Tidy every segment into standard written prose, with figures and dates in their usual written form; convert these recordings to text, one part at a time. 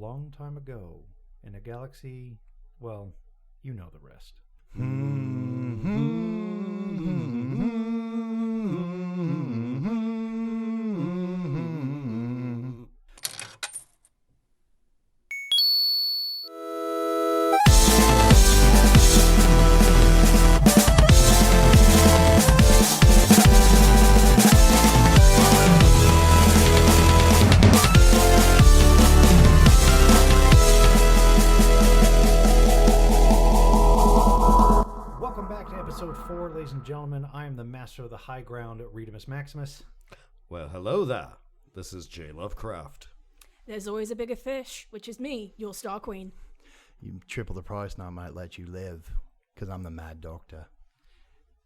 long time ago, in a galaxy, well, you know the rest. Episode 4, ladies and gentlemen. I am the master of the high ground, Redemus Maximus. Well, hello there. This is J. Lovecraft. There's always a bigger fish, which is me, your Star Queen. You triple the price and I might let you live, because I'm the Mad Doctor.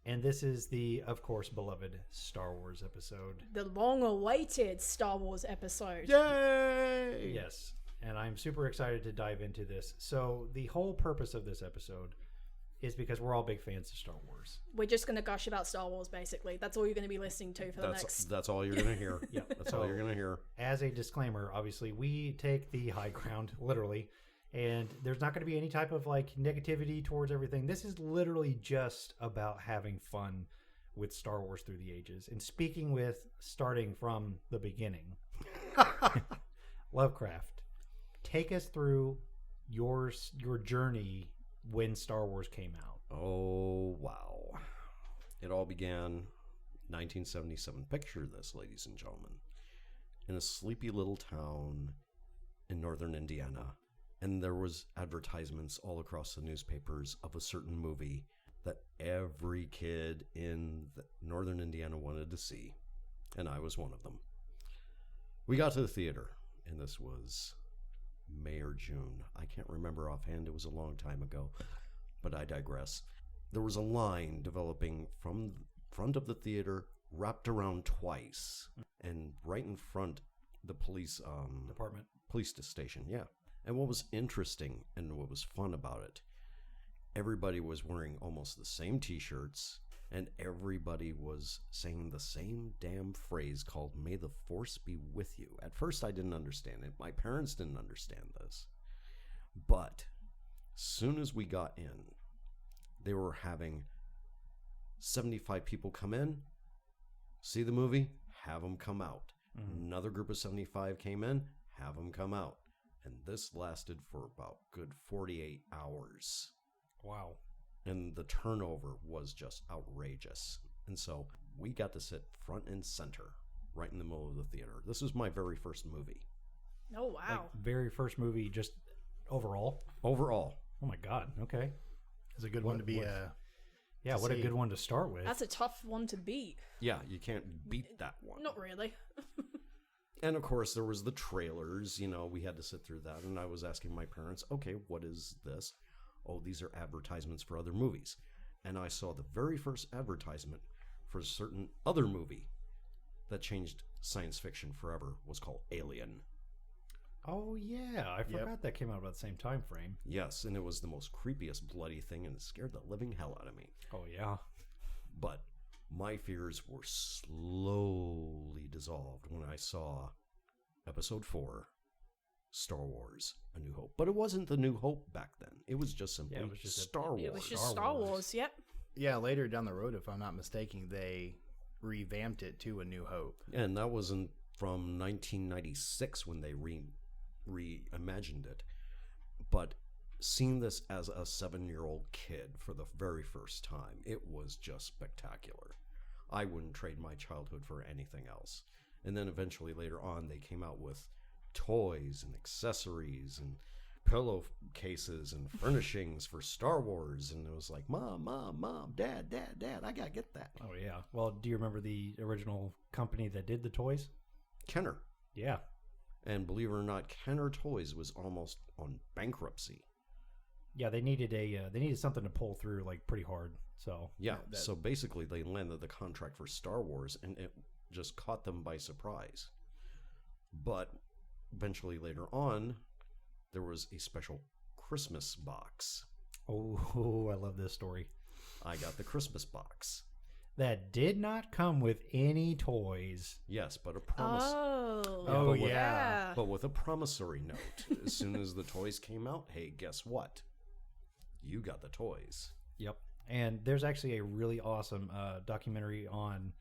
And this is the, of course, beloved Star Wars episode. The long-awaited Star Wars episode. Yay! Yes, and I'm super excited to dive into this. So the whole purpose of this episode is because we're all big fans of Star Wars. We're just going to gush about Star Wars, basically. That's all you're going to be listening to for the next... That's all you're going to hear. Yeah, that's all you're going to hear. As a disclaimer, obviously, we take the high ground, literally, and there's not going to be any type of, negativity towards everything. This is literally just about having fun with Star Wars through the ages. And starting from the beginning, Lovecraft, take us through your journey when Star Wars came out. Oh, wow. It all began 1977. Picture this, ladies and gentlemen. In a sleepy little town in northern Indiana. And there was advertisements all across the newspapers of a certain movie that every kid in northern Indiana wanted to see. And I was one of them. We got to the theater, and this was May or June. I can't remember offhand. It was a long time ago, but I digress. There was a line developing from front of the theater, wrapped around twice, and right in front the police police station. Yeah. And what was interesting and what was fun about it, everybody was wearing almost the same t-shirts, and everybody was saying the same damn phrase called "May the Force be with you." At first, I didn't understand it. My parents didn't understand this. But soon as we got in, they were having 75 people come in, see the movie, have them come out. Mm-hmm. Another group of 75 came in, have them come out. And this lasted for about good 48 hours. Wow. And the turnover was just outrageous. And so we got to sit front and center, right in the middle of the theater. This was my very first movie. Oh, wow. Very first movie, just overall? Overall. Oh, my God. Okay. It's a good one to be... what a good one to start with. That's a tough one to beat. Yeah, you can't beat that one. Not really. And, of course, there was the trailers. You know, we had to sit through that. And I was asking my parents, okay, what is this? Oh, these are advertisements for other movies. And I saw the very first advertisement for a certain other movie that changed science fiction forever. Was called Alien. Oh, yeah. I forgot that came out about the same time frame. Yes, and it was the most creepiest, bloody thing, and it scared the living hell out of me. Oh, yeah. But my fears were slowly dissolved when I saw Episode 4, Star Wars, A New Hope. But it wasn't The New Hope back then. It was just simply Star Wars. It was just Star Wars, yep. Yeah, later down the road, if I'm not mistaken, they revamped it to A New Hope. And that wasn't from 1996 when they reimagined it. But seeing this as a 7-year-old kid for the very first time, it was just spectacular. I wouldn't trade my childhood for anything else. And then eventually later on, they came out with toys and accessories and pillowcases and furnishings for Star Wars. And it was like, Mom, Dad, I gotta get that. Oh, yeah. Well, do you remember the original company that did the toys? Kenner. Yeah. And believe it or not, Kenner Toys was almost on bankruptcy. Yeah, they needed something to pull through pretty hard. So yeah, so basically they landed the contract for Star Wars, and it just caught them by surprise. But eventually later on, there was a special Christmas box. Oh, I love this story. I got the Christmas box. that did not come with any toys. Yes, but a promise. Oh. Oh, but with- yeah. But with a promissory note. As soon as the toys came out, hey, guess what? You got the toys. Yep. And there's actually a really awesome documentary on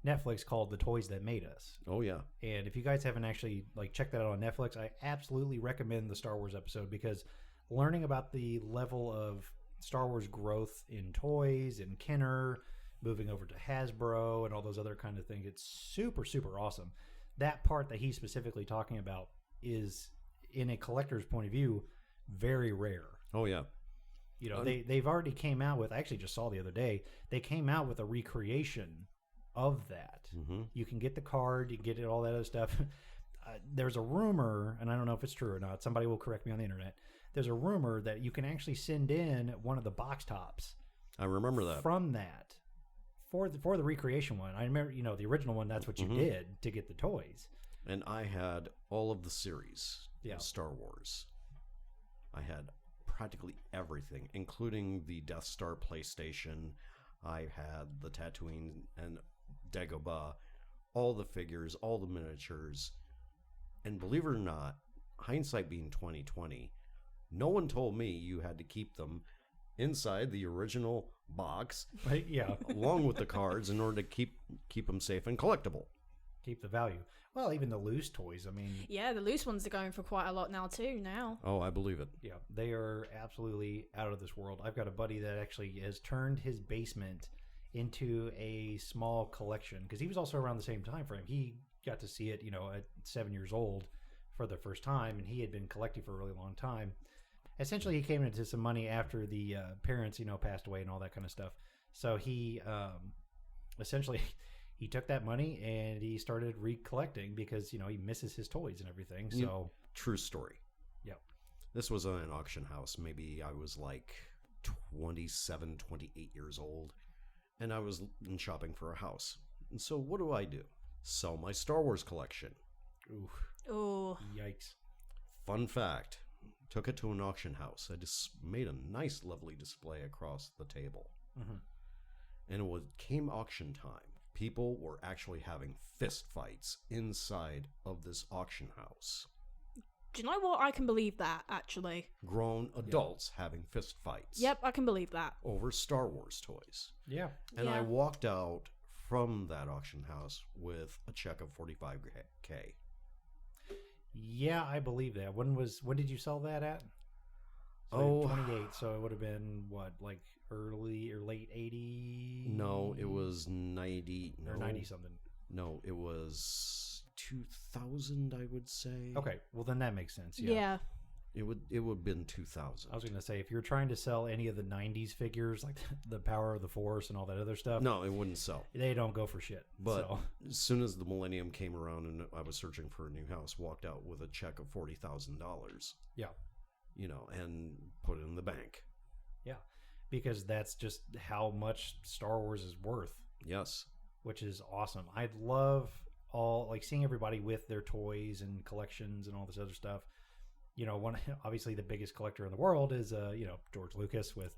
Netflix called The Toys That Made Us. Oh, yeah. And if you guys haven't actually checked that out on Netflix, I absolutely recommend the Star Wars episode, because learning about the level of Star Wars growth in toys and Kenner, moving over to Hasbro and all those other kind of things, it's super, super awesome. That part that he's specifically talking about is, in a collector's point of view, very rare. Oh, yeah. You know, they've already came out with, I actually just saw the other day, they came out with a recreation of that. Mm-hmm. You can get the card, you can get it, all that other stuff. There's a rumor, and I don't know if it's true or not, somebody will correct me on the internet. There's a rumor that you can actually send in one of the box tops I remember that. from that for the recreation one. I remember, you know, the original one, that's what you did to get the toys. And I had all of the series Yeah. of Star Wars. I had practically everything, including the Death Star PlayStation. I had the Tatooine and Dagobah, all the figures, all the miniatures. And believe it or not, hindsight being 2020, no one told me you had to keep them inside the original box Right? Yeah. along with the cards in order to keep them safe and collectible. Keep the value. Well, even the loose toys, I mean, Yeah, the loose ones are going for quite a lot now too. Now. Oh, I believe it. yeah, they are absolutely out of this world. I've got a buddy that actually has turned his basement into a small collection, because he was also around the same time frame. He got to see it, you know, at 7 years old for the first time, and he had been collecting for a really long time. Essentially, he came into some money after the parents, you know, passed away and all that kind of stuff. So he essentially he took that money and he started recollecting, because, you know, he misses his toys and everything. So True story. yeah. This was in an auction house. Maybe I was like 27, 28 years old, and I was in shopping for a house. And so what do? Sell my Star Wars collection. Ooh, Oh. yikes. Fun fact, took it to an auction house. I just made a nice, lovely display across the table. Mhm. And when it came auction time, people were actually having fist fights inside of this auction house. Do you know what? I can believe that, actually. Grown adults having fist fights. Yep, I can believe that. Over Star Wars toys. Yeah. And I Yeah. walked out from that auction house with a check of $45K. Yeah, I believe that. When did you sell that at? Oh. 28. So it would have been what, like early or late 80s? No, it was 90. Or No, 90 something. No, it was 2000, I would say. Okay, well then that makes sense. Yeah. Yeah. It would have been 2000. I was going to say, if you're trying to sell any of the 90s figures, like the Power of the Force and all that other stuff, No, it wouldn't sell. they don't go for shit. But So, as soon as the millennium came around and I was searching for a new house, walked out with a check of $40,000, yeah, you know, and put it in the bank. yeah. Because that's just how much Star Wars is worth, Yes. which is awesome. I love seeing everybody with their toys and collections and all this other stuff. You know, obviously the biggest collector in the world is, George Lucas with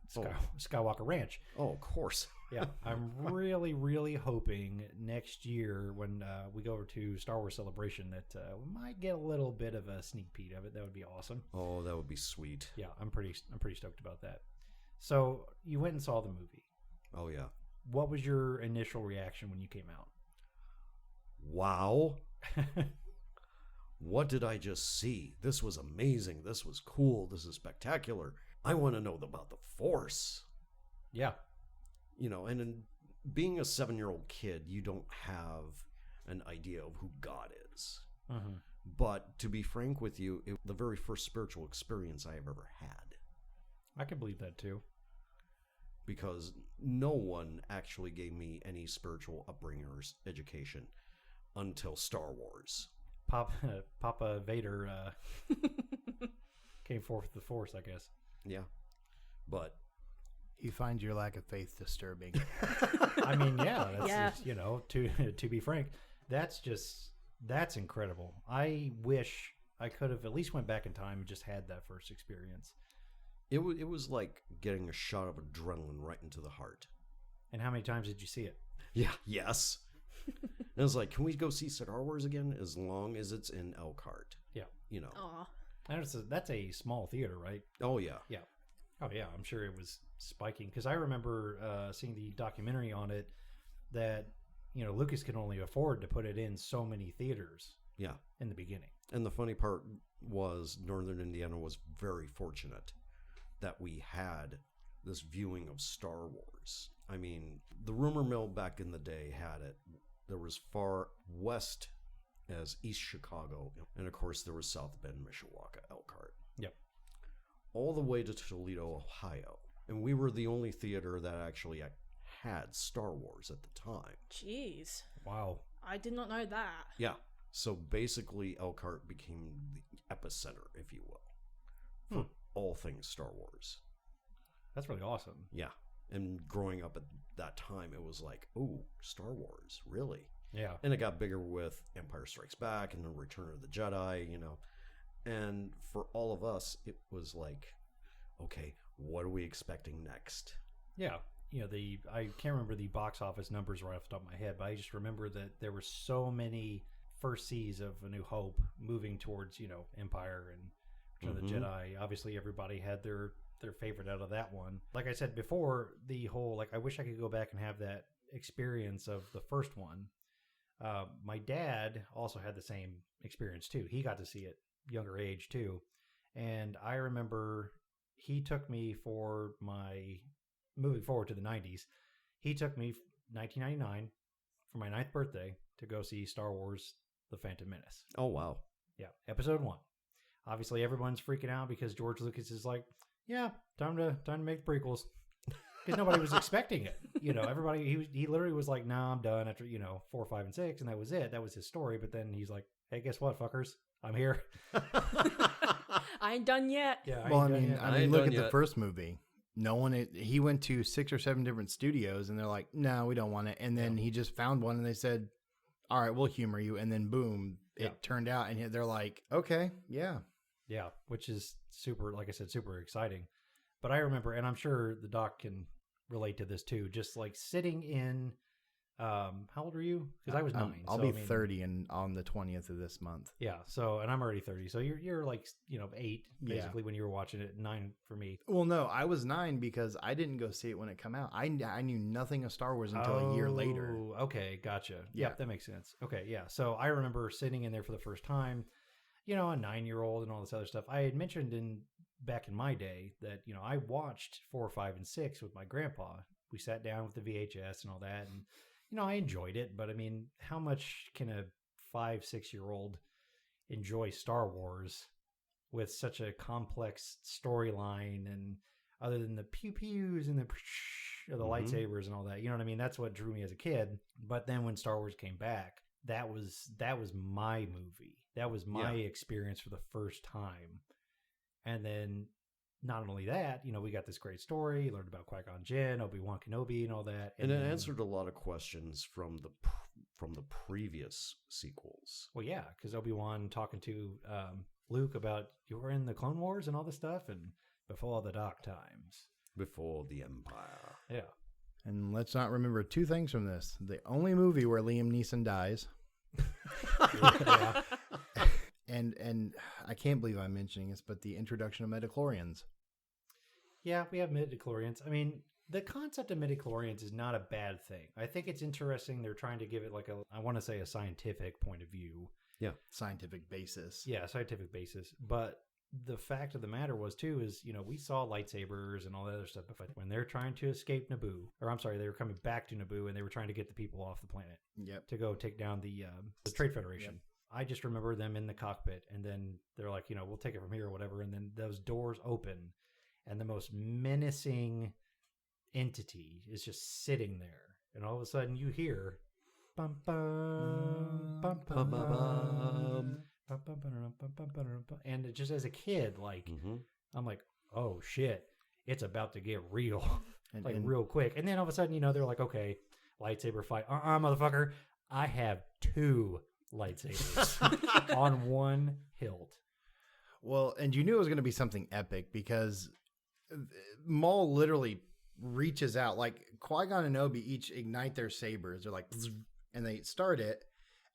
Skywalker Ranch. Oh, of course. Yeah, I'm really, really hoping next year when we go over to Star Wars Celebration that we might get a little bit of a sneak peek of it. That would be awesome. Oh, that would be sweet. Yeah, I'm pretty stoked about that. So you went and saw the movie. Oh, yeah. What was your initial reaction when you came out? Wow. What did I just see? This was amazing. This was cool. This is spectacular. I want to know about the Force. Yeah, You know, and in being a 7-year-old kid, you don't have an idea of who God is. mm-hmm. But to be frank with you, it was the very first spiritual experience I have ever had. I can believe that too. Because no one actually gave me any spiritual upbringing or education until Star Wars. Papa Vader came forth with the Force, I guess. Yeah. But You find your lack of faith disturbing. I mean, yeah, that's Yeah. just, to be frank, that's incredible. I wish I could have at least went back in time and just had that first experience. it was like getting a shot of adrenaline right into the heart. And how many times did you see it? Yeah, yes. And I was like, can we go see Star Wars again as long as it's in Elkhart? Yeah. You know. Aw. That's a small theater, right? Oh, yeah. Yeah. Oh, yeah. I'm sure it was spiking. Because I remember seeing the documentary on it that, Lucas could only afford to put it in so many theaters Yeah. in the beginning. And the funny part was Northern Indiana was very fortunate that we had this viewing of Star Wars. I mean, the rumor mill back in the day had it. There was far west as East Chicago. And of course, there was South Bend, Mishawaka, Elkhart. Yep. All the way to Toledo, Ohio. And we were the only theater that actually had Star Wars at the time. Jeez. Wow. I did not know that. Yeah. So basically, Elkhart became the epicenter, if you will, for all things Star Wars. That's really awesome. Yeah. And growing up at that time, it was like, oh, Star Wars, really? Yeah. And it got bigger with Empire Strikes Back and the Return of the Jedi, And for all of us, it was like, okay, what are we expecting next? Yeah. I can't remember the box office numbers right off the top of my head, but I just remember that there were so many first sees of A New Hope moving towards, Empire and Return of the Jedi. Obviously, everybody had their favorite out of that one. Like I said before, the whole, I wish I could go back and have that experience of the first one. My dad also had the same experience too. He got to see it younger age too. And I remember he took me for my, moving forward to the 90s, he took me 1999 for my 9th birthday to go see Star Wars The Phantom Menace. Oh, wow. Yeah, episode 1. Obviously, everyone's freaking out because George Lucas is like, yeah, time to make the prequels. Because nobody was expecting it. Everybody, he literally was like, nah, I'm done after, 4, 5, and 6, and that was it. That was his story. But then he's like, hey, guess what, fuckers? I'm here. I ain't done yet. Yeah. Well, I ain't look done at the yet. first movie. He went to 6 or 7 different studios, and they're like, no, we don't want it. And then he just found one, and they said, all right, we'll humor you. And then boom, it turned out, and they're like, okay, yeah. Yeah, which is super, like I said, super exciting. But I remember, and I'm sure the doc can relate to this too, just like sitting in, how old are you? Because I was 9. I'll be 30 on the 20th of this month. Yeah, so, and I'm already 30. So you're like, 8 basically when you were watching it, 9 for me. Well, no, I was 9 because I didn't go see it when it came out. I knew nothing of Star Wars until a year later. Okay, gotcha. Yeah. Yep, that makes sense. Okay, yeah. So I remember sitting in there for the first time, a 9-year-old and all this other stuff. I had mentioned back in my day that, I watched 4, 5, and 6 with my grandpa. We sat down with the VHS and all that, and I enjoyed it, but I mean, how much can a 5, 6-year-old enjoy Star Wars with such a complex storyline, and other than the pew pews and the lightsabers and all that, you know what I mean? That's what drew me as a kid. But then when Star Wars came back, that was my movie. That was my experience for the first time. And then not only that, we got this great story, learned about Qui-Gon Jinn, Obi-Wan Kenobi, and all that. And it answered a lot of questions from the previous sequels. Well, yeah, because Obi-Wan talking to Luke about, you were in the Clone Wars and all this stuff, and before the dark times. Before the Empire. Yeah. And let's not remember 2 things from this. The only movie where Liam Neeson dies. Yeah. And I can't believe I'm mentioning this, but the introduction of midichlorians. Yeah, we have midichlorians. I mean, the concept of midichlorians is not a bad thing. I think it's interesting. They're trying to give it I want to say a scientific point of view. Yeah. Scientific basis. Yeah, scientific basis. But the fact of the matter was, too, is, we saw lightsabers and all that other stuff. But when they're trying to escape Naboo, or I'm sorry, they were coming back to Naboo, and they were trying to get the people off the planet. Yep. To go take down the Trade Federation. Yep. I just remember them in the cockpit, and then they're like, we'll take it from here or whatever. And then those doors open, and the most menacing entity is just sitting there. And all of a sudden you hear, bum, bum, bum, bum, bum, and just as a kid, I'm like, oh shit, it's about to get real, real quick. And then all of a sudden, they're like, okay, lightsaber fight. Motherfucker, I have 2 lightsabers on one hilt. Well, and you knew it was going to be something epic because Maul literally reaches out. Like Qui-Gon and Obi each ignite their sabers. They're like, and they start it,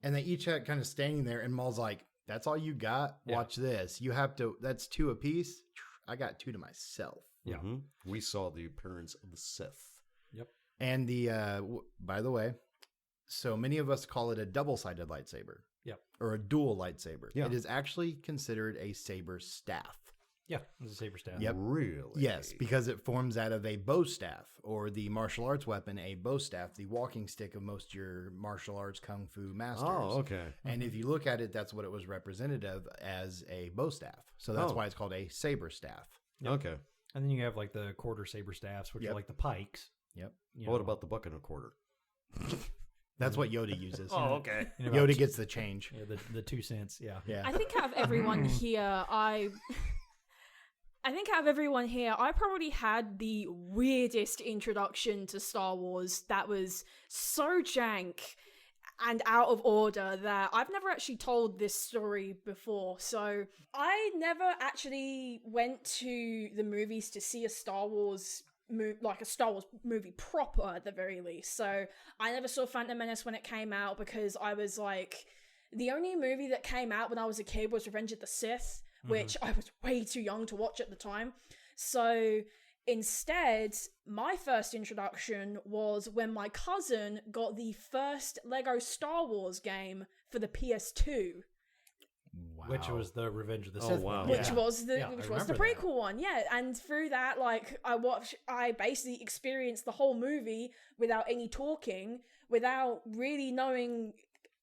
and they each had kind of standing there. And Maul's like, "That's all you got? Yeah. Watch this. You have to. That's 2 apiece. I got 2 to myself." Yeah. We saw the appearance of the Sith. Yep. And the by the way, so many of us call it a double-sided lightsaber. Yep. Or a dual lightsaber. Yeah. It is actually considered a saber staff. Yeah. It's a saber staff. Yep. Really? Yes, because it forms out of a bow staff, or the martial arts weapon, a bow staff, the walking stick of most of your martial arts kung fu masters. Oh, okay. And if you look at it, that's what it was representative as, a bow staff. So that's why it's called a saber staff. Yep. Okay. And then you have like the quarter saber staffs, which Yep. are like the pikes. Yep. What about the buck and a quarter? That's what Yoda uses. okay. You know, Yoda gets the change. yeah, the 2 cents. Yeah. Yeah. I think out of everyone here, I probably had the weirdest introduction to Star Wars that was so jank and out of order that I've never actually told this story before. So I never actually went to the movies to see a Star Wars movie proper at the very least. So I never saw Phantom Menace when it came out because I was like, the only movie that came out when I was a kid was Revenge of the Sith, which I was way too young to watch at the time. So instead, my first introduction was when my cousin got the first Lego Star Wars game for the PS2. Wow. Which was the Revenge of the Oh, Sith wow. one. Which Yeah. was the Yeah, I which was the remember that. prequel one, yeah. And through that, like I basically experienced the whole movie without any talking, without really knowing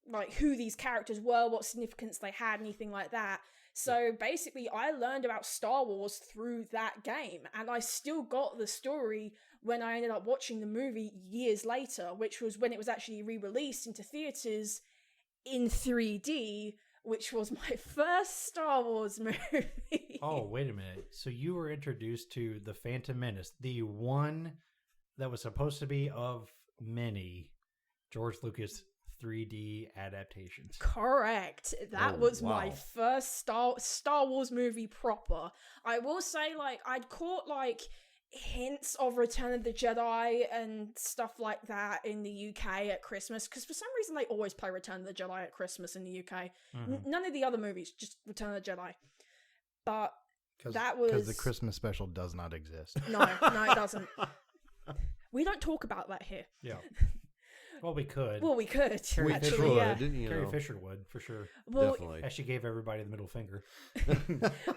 like who these characters were, what significance they had, anything like that. So basically, I learned about Star Wars through that game, and I still got the story when I ended up watching the movie years later, which was when it was actually re-released into theaters in 3D. Which was my first Star Wars movie. Oh, wait a minute. So you were introduced to the Phantom Menace, the one that was supposed to be of many George Lucas 3D adaptations. Correct. That was my wow. first Star Wars movie proper. I will say, like, I'd caught, like, hints of Return of the Jedi and stuff like that in the UK at Christmas, because for some reason they always play Return of the Jedi at Christmas in the UK. None of the other movies, just Return of the Jedi. But that was... Because the Christmas special does not exist. No, it doesn't. We don't talk about that here. Yeah. Well, we could. Well, we could, We actually, could, yeah. you Carrie know, Fisher would, for sure. Well, definitely. As she gave everybody the middle finger.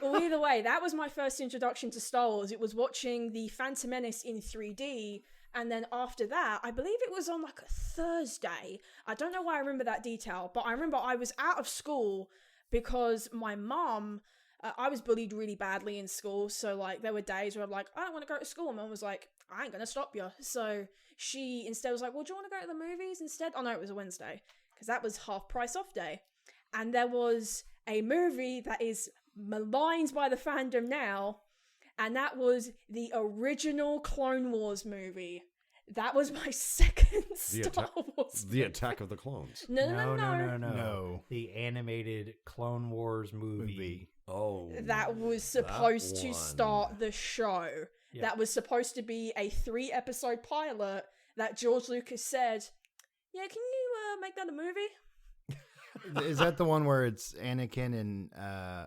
well, either way, that was my first introduction to Star Wars. It was watching the Phantom Menace in 3D, and then after that, I believe it was on like a Thursday. I don't know why I remember that detail, but I remember I was out of school because my mom, I was bullied really badly in school, so like there were days where I'm like, I don't want to go to school. Mom was like, I ain't gonna stop you. So she instead was like, well, do you want to go to the movies instead? Oh no, it was a Wednesday, because that was half price off day. And there was a movie that is maligned by the fandom now, and that was the original Clone Wars movie. That was my second Star Wars The Attack of the Clones. No. No. The animated Clone Wars movie. Oh. That was supposed to one. start the show. Yeah. That was supposed to be a 3-episode pilot that George Lucas said, yeah, can you make that a movie? Is that the one where it's Anakin and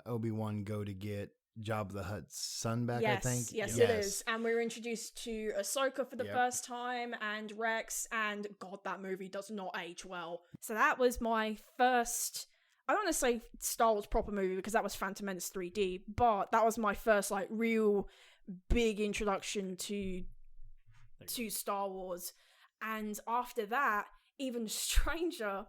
Obi-Wan go to get Jabba the Hutt's son back, Yes, I think? yes, it is. And we were introduced to Ahsoka for the Yep. first time, and Rex, and God, that movie does not age well. So that was my first, I don't want to say Star Wars proper movie because that was Phantom Menace 3D, but that was my first like real big introduction to Star Wars. And after that, even stranger,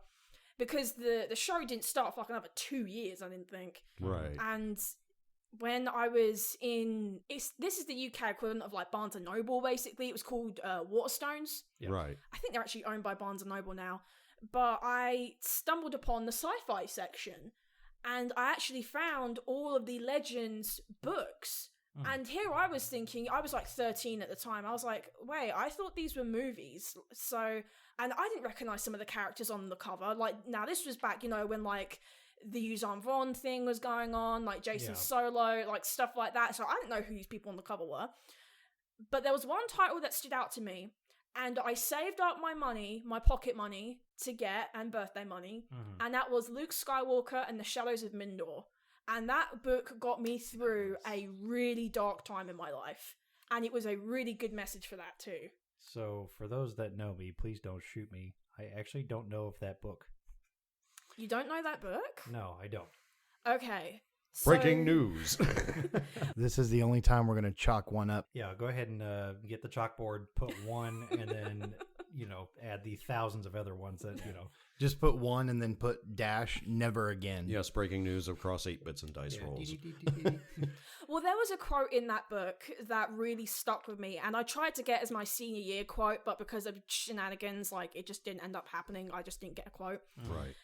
because the show didn't start for like another 2 years, I didn't think. Right. And when I was in, this is the UK equivalent of like Barnes & Noble, basically. It was called Waterstones. Yeah. Right. I think they're actually owned by Barnes & Noble now. But I stumbled upon the sci-fi section, and I actually found all of the Legends books. And here I was thinking, I was like 13 at the time. I was like, wait, I thought these were movies. So, and I didn't recognize some of the characters on the cover. Like, now this was back, you know, when like the Yuuzhan Vaughn thing was going on, like Jason Yeah. Solo, like stuff like that. So I didn't know who these people on the cover were. But there was one title that stood out to me, and I saved up my money, my pocket money, to get, and birthday money, and that was Luke Skywalker and the Shadows of Mindor. And that book got me through a really dark time in my life. And it was a really good message for that too. So, for those that know me, please don't shoot me. I actually don't know of that book. You don't know that book? No, I don't. Okay. Breaking news. This is the only time we're going to chalk one up. Yeah, go ahead and get the chalkboard, put one, and then, add the thousands of other ones that, Just put one and then put dash never again. Yes, breaking news across 8 bits and dice rolls. Well, there was a quote in that book that really stuck with me, and I tried to get as my senior year quote, but because of shenanigans, it just didn't end up happening. I just didn't get a quote. Right.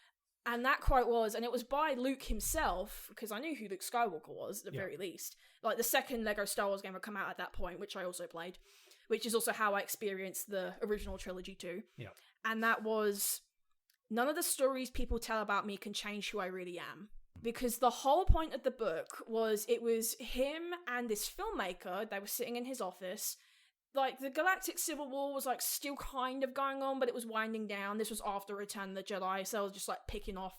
And that quote was, and it was by Luke himself, because I knew who Luke Skywalker was, at the very least. The second Lego Star Wars game had come out at that point, which I also played, which is also how I experienced the original trilogy too. Yeah. And that was, none of the stories people tell about me can change who I really am. Because the whole point of the book was, it was him and this filmmaker, they were sitting in his office. The Galactic Civil War was, still kind of going on, but it was winding down. This was after Return of the Jedi, so I was just, picking off,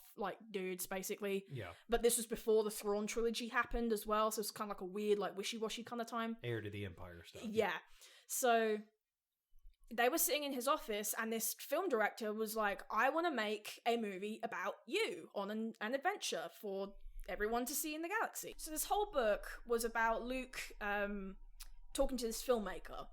dudes, basically. Yeah. But this was before the Thrawn trilogy happened as well, so it's kind of a weird, wishy-washy kind of time. Heir to the Empire stuff. Yeah. So, they were sitting in his office, and this film director was like, I want to make a movie about you on an adventure for everyone to see in the galaxy. So this whole book was about Luke, talking to this filmmaker,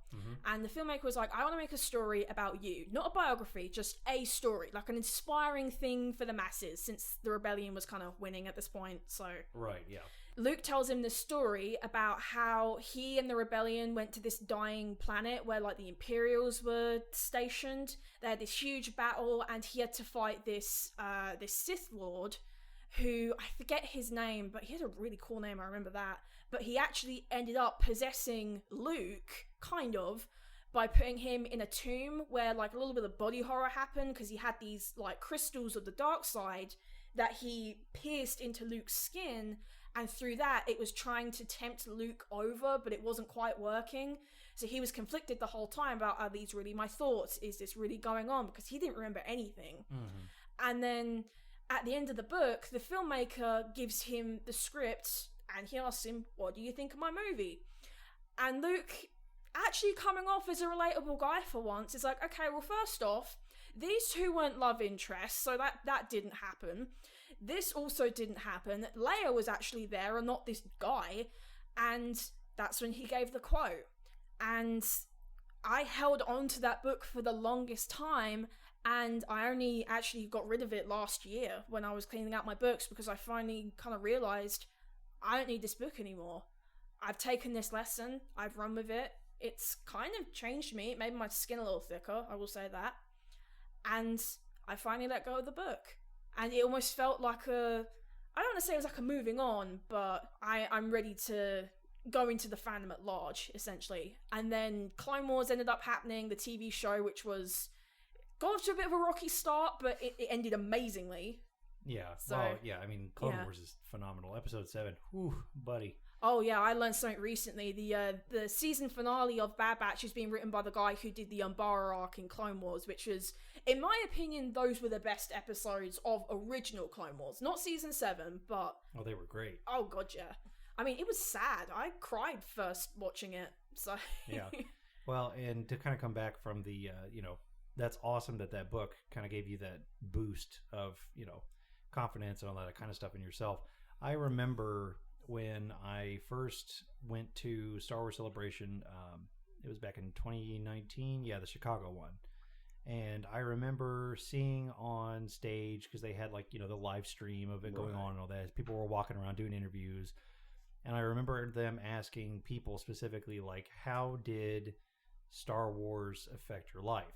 and the filmmaker was like, I want to make a story about you, not a biography, just a story, an inspiring thing for the masses, since the rebellion was kind of winning at this point. So Right, yeah. Luke tells him this story about how he and the rebellion went to this dying planet where the Imperials were stationed. They had this huge battle, and he had to fight this Sith Lord who, I forget his name, but he had a really cool name, I remember that. But he actually ended up possessing Luke, kind of, by putting him in a tomb where, a little bit of body horror happened, because he had these, crystals of the dark side that he pierced into Luke's skin, and through that, it was trying to tempt Luke over, but it wasn't quite working. So he was conflicted the whole time about, are these really my thoughts? Is this really going on? Because he didn't remember anything. And then, at the end of the book, the filmmaker gives him the script, and he asks him, what do you think of my movie? And Luke, actually coming off as a relatable guy for once, is like, okay, well, first off, these two weren't love interests, so that didn't happen. This also didn't happen. Leia was actually there and not this guy. And that's when he gave the quote. And I held on to that book for the longest time, and I only actually got rid of it last year when I was cleaning out my books, because I finally kind of realized I don't need this book anymore. I've taken this lesson, I've run with it. It's kind of changed me. It made my skin a little thicker, I will say that. And I finally let go of the book. And it almost felt like I don't want to say it was like a moving on, but I'm ready to go into the fandom at large, essentially. And then Clone Wars ended up happening, the TV show, which got off to a bit of a rocky start, but it ended amazingly. Yeah. So, Clone Wars is phenomenal. Episode 7. Whew, buddy. Oh yeah, I learned something recently. The season finale of Bad Batch is being written by the guy who did the Umbara arc in Clone Wars, which was, in my opinion, those were the best episodes of original Clone Wars. Not season 7, but... Oh, they were great. Oh god, yeah. I mean, it was sad. I cried first watching it, so... Yeah. Well, and to kind of come back from the, that's awesome that book kind of gave you that boost of, confidence and all that kind of stuff in yourself. I remember when I first went to Star Wars Celebration, it was back in 2019, the Chicago one. And I remember seeing on stage, because they had the live stream of it going on and all that, people were walking around doing interviews. And I remember them asking people specifically, how did Star Wars affect your life?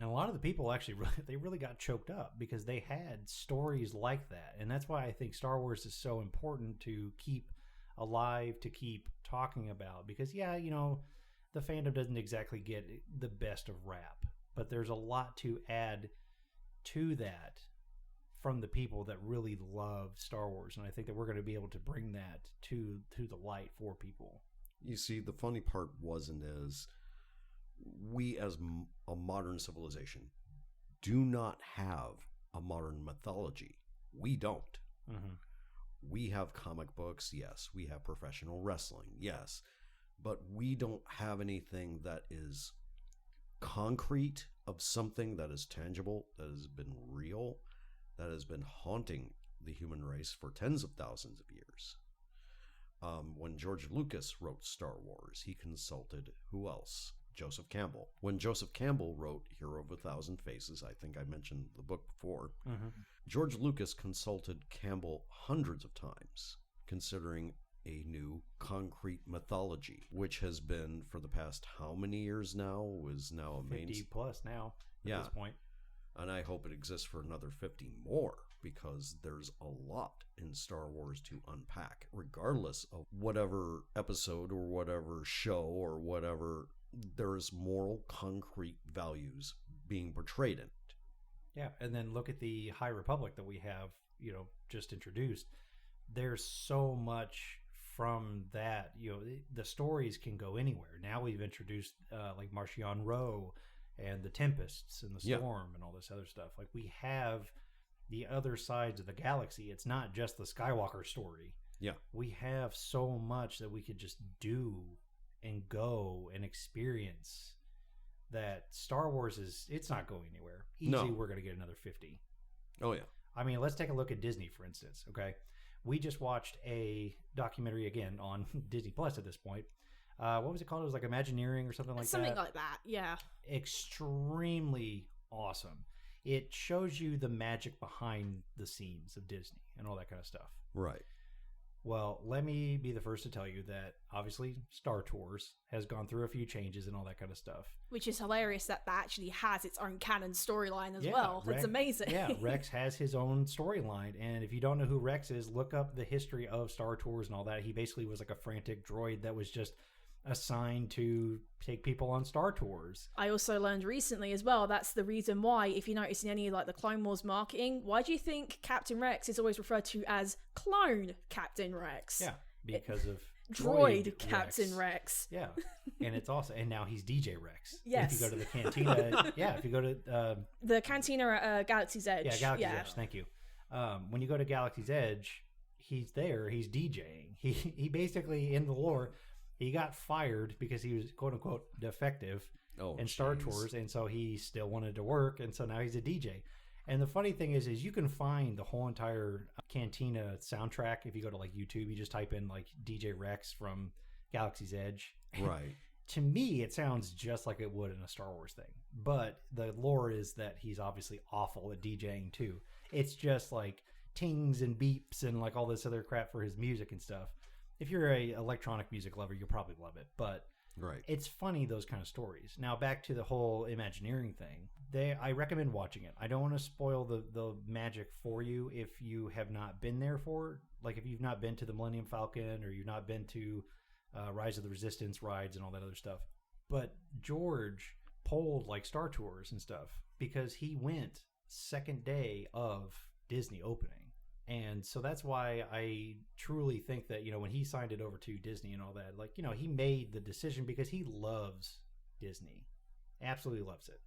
And a lot of the people actually really got choked up because they had stories like that. And that's why I think Star Wars is so important to keep alive, to keep talking about. Because, the fandom doesn't exactly get the best of rap. But there's a lot to add to that from the people that really love Star Wars. And I think that we're going to be able to bring that to the light for people. You see, the funny part is we as a modern civilization do not have a modern mythology. We don't. Mm-hmm. We have comic books, yes. We have professional wrestling, yes. But we don't have anything that is concrete, of something that is tangible, that has been real, that has been haunting the human race for tens of thousands of years. When George Lucas wrote Star Wars, he consulted who else? Joseph Campbell. When Joseph Campbell wrote Hero of a Thousand Faces, I think I mentioned the book before, George Lucas consulted Campbell hundreds of times, considering a new concrete mythology, which has been for the past how many years now? Was now a 50 plus now at this point. And I hope it exists for another 50 more, because there's a lot in Star Wars to unpack, regardless of whatever episode or whatever show or whatever. There's moral, concrete values being portrayed in it. Yeah, and then look at the High Republic that we have, just introduced. There's so much from that. The stories can go anywhere. Now we've introduced like Marchion Ro and the Tempests and the Storm and all this other stuff. Like, we have the other sides of the galaxy. It's not just the Skywalker story. Yeah. We have so much that we could just do and go and experience, that Star Wars it's not going anywhere. Easy, No. We're going to get another 50. Oh, yeah. I mean, let's take a look at Disney, for instance, okay? We just watched a documentary, again, on Disney Plus at this point. What was it called? It was like Imagineering or something like that. Something like that, yeah. Extremely awesome. It shows you the magic behind the scenes of Disney and all that kind of stuff. Right. Well, let me be the first to tell you that obviously Star Tours has gone through a few changes and all that kind of stuff. Which is hilarious that actually has its own canon storyline as Yeah, well. Rex, It's amazing. Yeah, Rex has his own storyline. And if you don't know who Rex is, look up the history of Star Tours and all that. He basically was like a frantic droid that was just assigned to take people on Star Tours. I also learned recently as well, that's the reason why, if you notice in any like the Clone Wars marketing, why do you think Captain Rex is always referred to as Clone Captain Rex? Yeah, because of Droid Captain Rex. Yeah, and it's also, and now he's DJ Rex. Yes. If you go to the cantina, if you go to the cantina at Galaxy's Edge. Yeah, Galaxy's Edge. Thank you. When you go to Galaxy's Edge, he's there. He's DJing. He basically, in the lore, he got fired because he was quote unquote defective in Star Tours, and so he still wanted to work, and so now he's a DJ. And the funny thing is you can find the whole entire Cantina soundtrack if you go to like YouTube. You just type in like DJ Rex from Galaxy's Edge. Right. To me, it sounds just like it would in a Star Wars thing. But the lore is that he's obviously awful at DJing too. It's just like tings and beeps and like all this other crap for his music and stuff. If you're a electronic music lover, you'll probably love it. But right. It's funny, those kind of stories. Now, back to the whole Imagineering thing. I recommend watching it. I don't want to spoil the magic for you if you have not been there for. Like, if you've not been to the Millennium Falcon or you've not been to Rise of the Resistance rides and all that other stuff. But George pulled, like, Star Tours and stuff because he went second day of Disney opening. And so that's why I truly think that, when he signed it over to Disney and all that, like, he made the decision because he loves Disney. Absolutely loves it.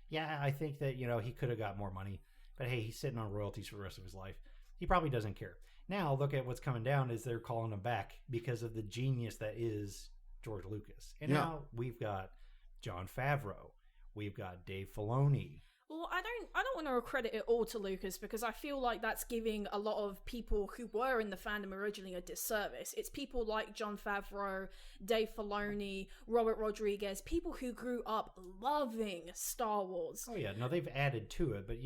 Yeah, I think that, he could have got more money. But hey, he's sitting on royalties for the rest of his life. He probably doesn't care. Now, look at what's coming down is they're calling him back because of the genius that is George Lucas. And now we've got Jon Favreau. We've got Dave Filoni. Well, I don't want to credit it all to Lucas because I feel like that's giving a lot of people who were in the fandom originally a disservice. It's people like Jon Favreau, Dave Filoni, Robert Rodriguez, people who grew up loving Star Wars. Oh yeah, no, they've added to it, but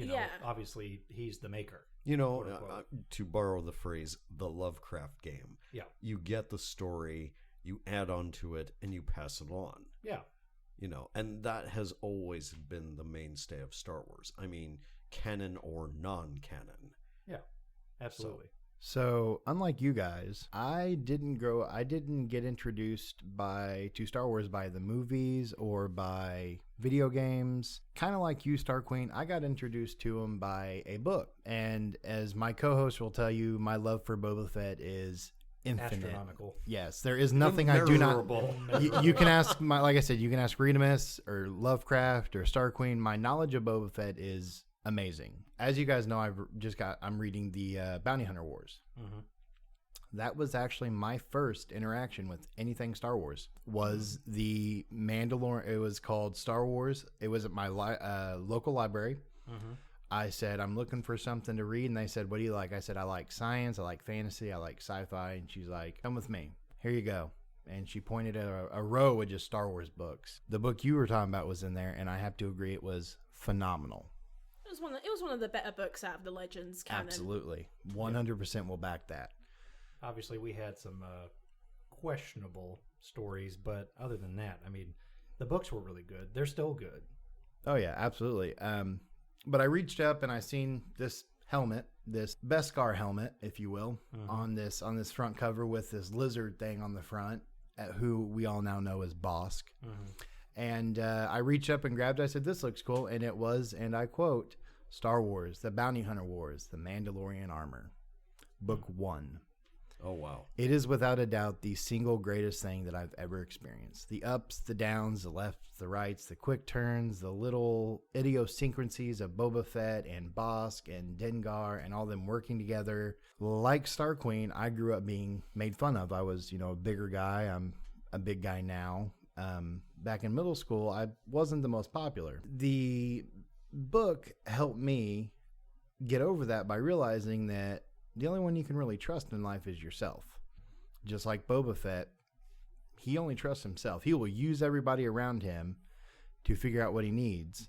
obviously he's the maker. To borrow the phrase, the Lovecraft game. Yeah, you get the story, you add on to it, and you pass it on. Yeah. And that has always been the mainstay of Star Wars. I mean, canon or non-canon. Yeah, absolutely. So, unlike you guys, I didn't get introduced to Star Wars by the movies or by video games. Kind of like you, Star Queen, I got introduced to them by a book. And as my co-host will tell you, my love for Boba Fett is infinite. Astronomical. Yes, there is nothing I do not. Immeasurable. You can ask like I said, you can ask Redamus or Lovecraft or Star Queen. My knowledge of Boba Fett is amazing. As you guys know, I'm reading the Bounty Hunter Wars. Mm-hmm. That was actually my first interaction with anything Star Wars. Was the Mandalorian? It was called Star Wars. It was at my local library. Mm-hmm. I said, I'm looking for something to read. And they said, what do you like? I said, I like science. I like fantasy. I like sci-fi. And she's like, come with me. Here you go. And she pointed at a row of just Star Wars books. The book you were talking about was in there. And I have to agree, it was phenomenal. It was one of the better books out of the Legends canon. Absolutely. 100% will back that. Obviously, we had some questionable stories, but other than that, I mean, the books were really good. They're still good. Oh, yeah, absolutely. But I reached up and I seen this helmet, this Beskar helmet, if you will, on this front cover with this lizard thing on the front, who we all now know as Bosk. And I reached up and grabbed it. I said, this looks cool. And it was, and I quote, Star Wars, The Bounty Hunter Wars, The Mandalorian Armor, Book 1. Oh, wow. It is without a doubt the single greatest thing that I've ever experienced. The ups, the downs, the lefts, the rights, the quick turns, the little idiosyncrasies of Boba Fett and Bosk and Dengar and all them working together. Like Star Queen, I grew up being made fun of. I was, a bigger guy. I'm a big guy now. Back in middle school, I wasn't the most popular. The book helped me get over that by realizing that the only one you can really trust in life is yourself. Just like Boba Fett, he only trusts himself. He will use everybody around him to figure out what he needs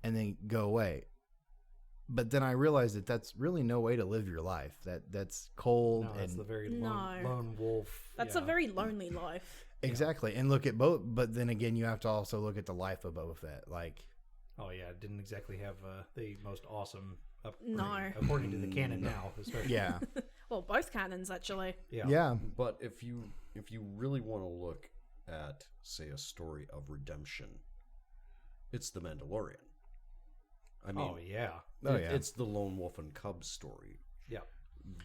and then go away. But then I realized that that's really no way to live your life. That's cold. No, that's and the very No. lone wolf. That's yeah. a very lonely life. exactly. And look at both. But then again, you have to also look at the life of Boba Fett. Like, Oh, yeah, it didn't exactly have the most awesome upbringing, No. according to the canon now, especially. yeah, Well, both canons, actually. yeah. But if you really want to look at, say, a story of redemption, it's The Mandalorian. I mean, Oh, yeah. Oh, yeah. it's the lone wolf and cub story. Yeah.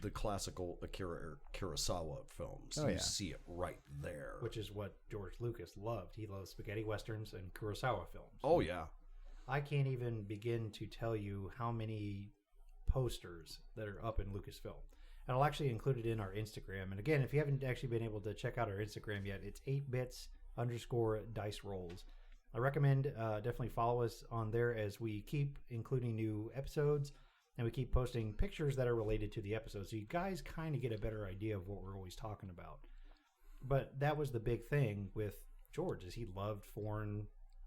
The classical Akira Kurosawa films. Oh, You yeah. see it right there. Which is what George Lucas loved. He loves spaghetti westerns and Kurosawa films. Oh, yeah. I can't even begin to tell you how many posters that are up in Lucasfilm. And I'll actually include it in our Instagram. And again, if you haven't actually been able to check out our Instagram yet, it's 8bits_dice rolls. I recommend definitely follow us on there as we keep including new episodes and we keep posting pictures that are related to the episode. So you guys kind of get a better idea of what we're always talking about. But that was the big thing with George, is he loved foreign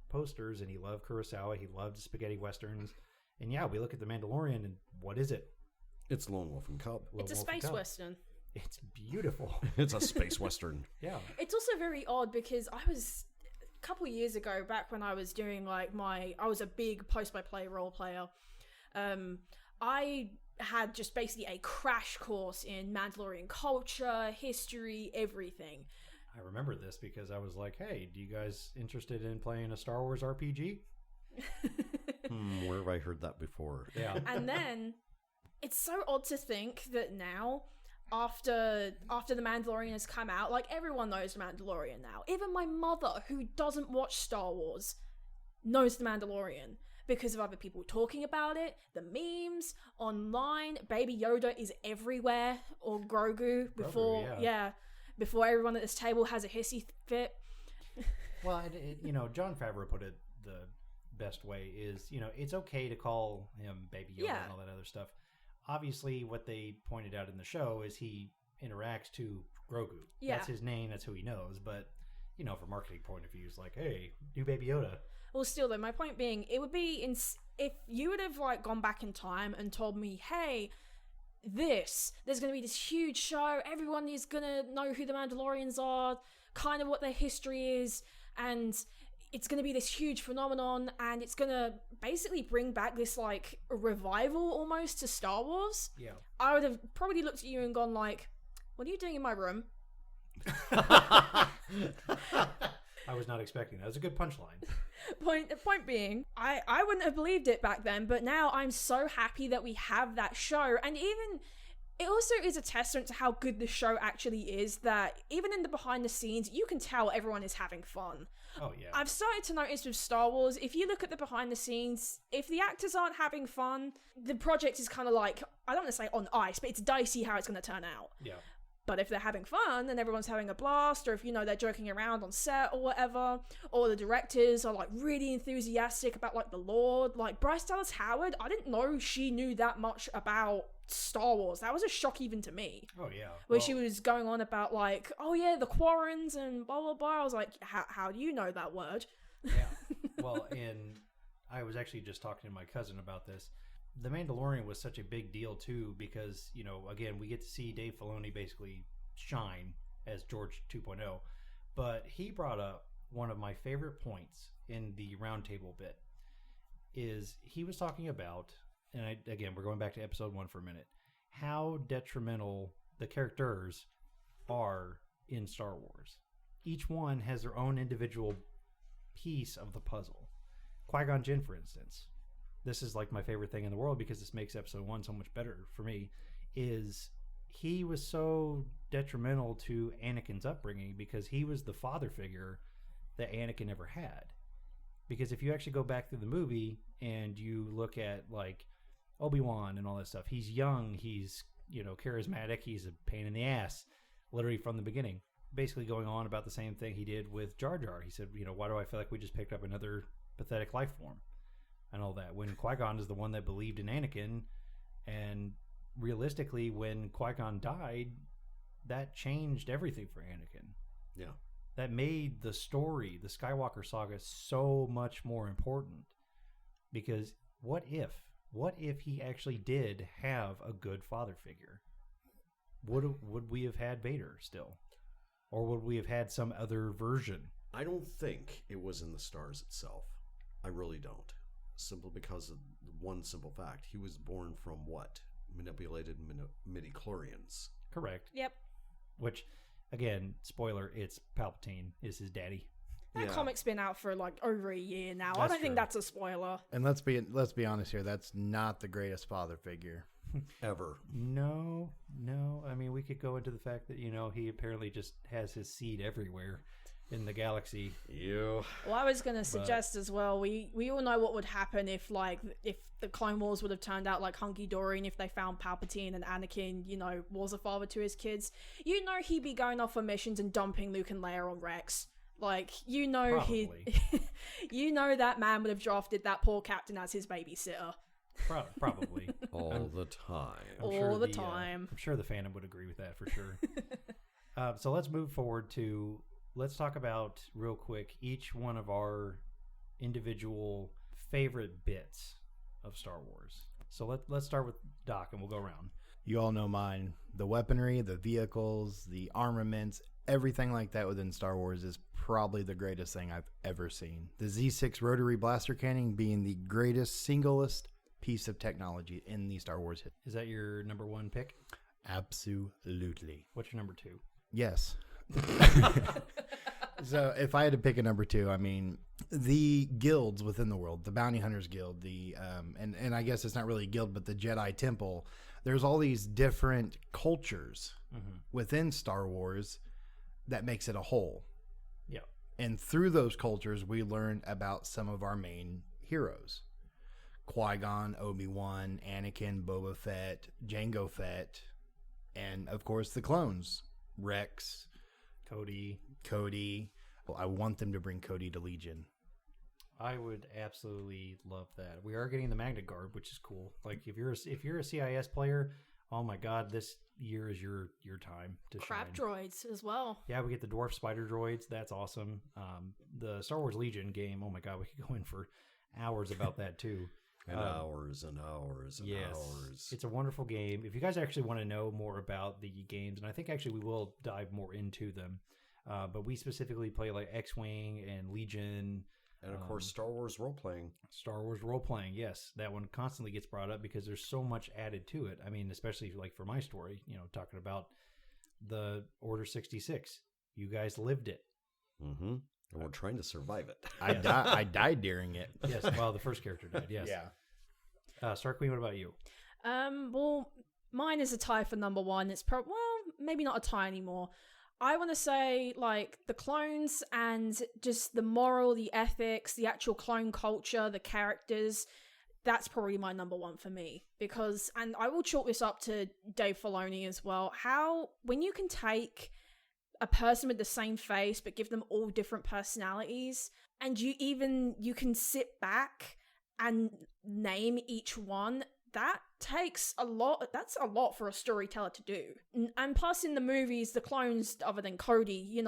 posters and he loved Kurosawa. He loved spaghetti westerns. And yeah, we look at The Mandalorian and what is it? It's Lone Wolf and Cub. It's a Wolf and space Cub. western. It's beautiful. It's a space western. Yeah. It's also very odd because I was a couple years ago, back when I was doing I was a big post-by-play role player. I had just basically a crash course in Mandalorian culture, history, everything. I remember this because I was like, hey, do you guys interested in playing a Star Wars RPG? Where have I heard that before? Yeah. And then it's so odd to think that now, after The Mandalorian has come out, like, everyone knows The Mandalorian now. Even my mother, who doesn't watch Star Wars, knows The Mandalorian because of other people talking about it, the memes online. Baby Yoda is everywhere, or Grogu before before everyone at this table has a hissy fit. Well, Jon Favreau put it the best way is, it's okay to call him Baby Yoda and all that other stuff. Obviously, what they pointed out in the show is he interacts to Grogu. Yeah. That's his name. That's who he knows. But, from marketing point of view, it's like, hey, do Baby Yoda. Well, still, though, my point being, it would be if you would have gone back in time and told me, hey, there's going to be this huge show. Everyone is going to know who the Mandalorians are, kind of what their history is, and it's going to be this huge phenomenon, and it's going to basically bring back this revival almost to Star Wars. Yeah. I would have probably looked at you and gone like, what are you doing in my room? I was not expecting that. It was a good punchline. Point being, I wouldn't have believed it back then, but now I'm so happy that we have that show. And even it also is a testament to how good the show actually is, that even in the behind the scenes, you can tell everyone is having fun. Oh yeah. I've started to notice with Star Wars, if you look at the behind the scenes, if the actors aren't having fun, the project is kind of like, I don't want to say on ice, but it's dicey how it's going to turn out. Yeah. But if they're having fun and everyone's having a blast, or if, they're joking around on set or whatever, or the directors are like really enthusiastic about like the lore, like Bryce Dallas Howard, I didn't know she knew that much about Star Wars. That was a shock even to me. Oh yeah. Where she was going on about like, oh yeah, the Quarrens and blah blah blah. I was like, how do you know that word? Yeah. Well, and I was actually just talking to my cousin about this. The Mandalorian was such a big deal too because, again, we get to see Dave Filoni basically shine as George 2.0, but he brought up one of my favorite points in the roundtable bit is he was talking about, and again, we're going back to episode 1 for a minute, how detrimental the characters are in Star Wars. Each one has their own individual piece of the puzzle. Qui-Gon Jinn, for instance, this is like my favorite thing in the world because this makes episode 1 so much better for me, is he was so detrimental to Anakin's upbringing because he was the father figure that Anakin never had. Because if you actually go back through the movie and you look at like Obi-Wan and all that stuff, he's young, he's charismatic, he's a pain in the ass literally from the beginning, basically going on about the same thing he did with Jar Jar. He said, why do I feel like we just picked up another pathetic life form and all that, when Qui-Gon is the one that believed in Anakin. And realistically, when Qui-Gon died, that changed everything for Anakin. Yeah. That made the story, the Skywalker saga, so much more important. Because what if he actually did have a good father figure? Would we have had Vader still? Or would we have had some other version? I don't think it was in the stars itself. I really don't. Simply because of one simple fact. He was born from what? Manipulated midi-chlorians. Correct. Yep. Which, again, spoiler, it's Palpatine is his daddy. That comic's been out for like over a year now. I That's don't think true. that's a spoiler. And let's be honest here. That's not the greatest father figure. Ever. No. I mean, we could go into the fact that, he apparently just has his seed everywhere in the galaxy. You. Well, I was going to suggest as well, we all know what would happen if the Clone Wars would have turned out like hunky-dory, and if they found Palpatine and Anakin, was a father to his kids. He'd be going off on missions and dumping Luke and Leia on Rex. Like, Probably. that man would have drafted that poor captain as his babysitter. Probably. All the time. All the time. I'm sure the fandom would agree with that for sure. So let's move forward to, let's talk about real quick each one of our individual favorite bits of Star Wars. So let's start with Doc and we'll go around. You all know mine. The weaponry, the vehicles, the armaments, everything like that within Star Wars is probably the greatest thing I've ever seen. The Z6 rotary blaster cannon being the greatest, singlest piece of technology in the Star Wars hit. Is that your number 1 pick? Absolutely. What's your number 2? Yes. So if I had to pick a number 2, I mean, the guilds within the world, the Bounty Hunters Guild, the and I guess it's not really a guild, but the Jedi Temple. There's all these different cultures within Star Wars that makes it a whole. Yeah. And through those cultures, we learn about some of our main heroes. Qui-Gon, Obi-Wan, Anakin, Boba Fett, Jango Fett, and of course the clones, Rex, Cody. Well, I want them to bring Cody to Legion. I would absolutely love that. We are getting the Magna Guard, which is cool. Like if you're a CIS player, oh my god, this year is your time to Crab shine. droids as well. Yeah, we get the dwarf spider droids. That's awesome. The Star Wars Legion game. Oh my god, we could go in for hours about that too. And hours and hours and hours. It's a wonderful game. If you guys actually want to know more about the games, and I think actually we will dive more into them, but we specifically play like X-Wing and Legion. And of course, Star Wars role-playing. Star Wars role-playing, yes. That one constantly gets brought up because there's so much added to it. I mean, especially like for my story, talking about the Order 66. You guys lived it. Mm-hmm. And we're trying to survive it. I died during it. Yes, well, the first character died, yes. Yeah. Star Queen, what about you? Well, Mine is a tie for number one. It's well, maybe not a tie anymore. I want to say, like, the clones and just the moral, the ethics, the actual clone culture, the characters, that's probably my number one for me. Because, and I will chalk this up to Dave Filoni as well, how, when you can take a person with the same face but give them all different personalities, and you can sit back and name each one, that takes a lot. That's a lot for a storyteller to do. And plus, in the movies, the clones, other than Cody,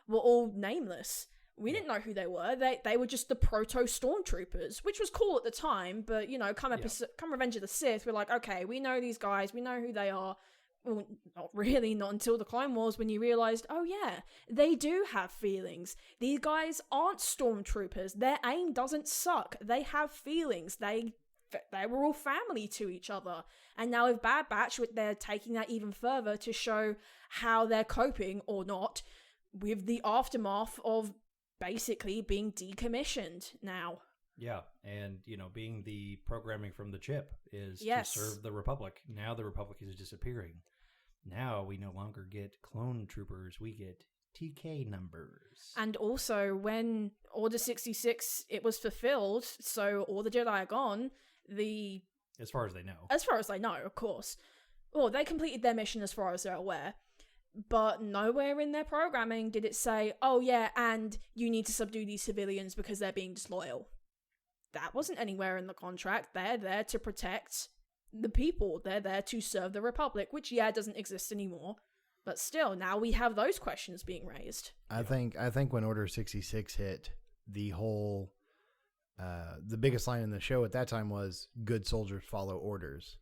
were all nameless. We didn't know who they were. They were just the proto stormtroopers, which was cool at the time. But come Revenge of the Sith, we're like, okay, we know these guys. We know who they are. Well, not really, not until the Clone Wars, when you realized, oh yeah, they do have feelings. These guys aren't stormtroopers. Their aim doesn't suck. They have feelings. They were all family to each other. And now with Bad Batch, they're taking that even further to show how they're coping, or not, with the aftermath of basically being decommissioned now. Yeah, and, being the programming from the chip is Yes. to serve the Republic. Now the Republic is disappearing. Now we no longer get clone troopers, we get TK numbers. And also, when Order 66, it was fulfilled, so all the Jedi are gone, As far as they know. As far as they know, of course. Well, they completed their mission as far as they're aware. But nowhere in their programming did it say, oh yeah, and you need to subdue these civilians because they're being disloyal. That wasn't anywhere in the contract. They're there to protect the people. They're there to serve the Republic, which, doesn't exist anymore. But still, now we have those questions being raised. I think when Order 66 hit, the whole the biggest line in the show at that time was "Good soldiers follow orders."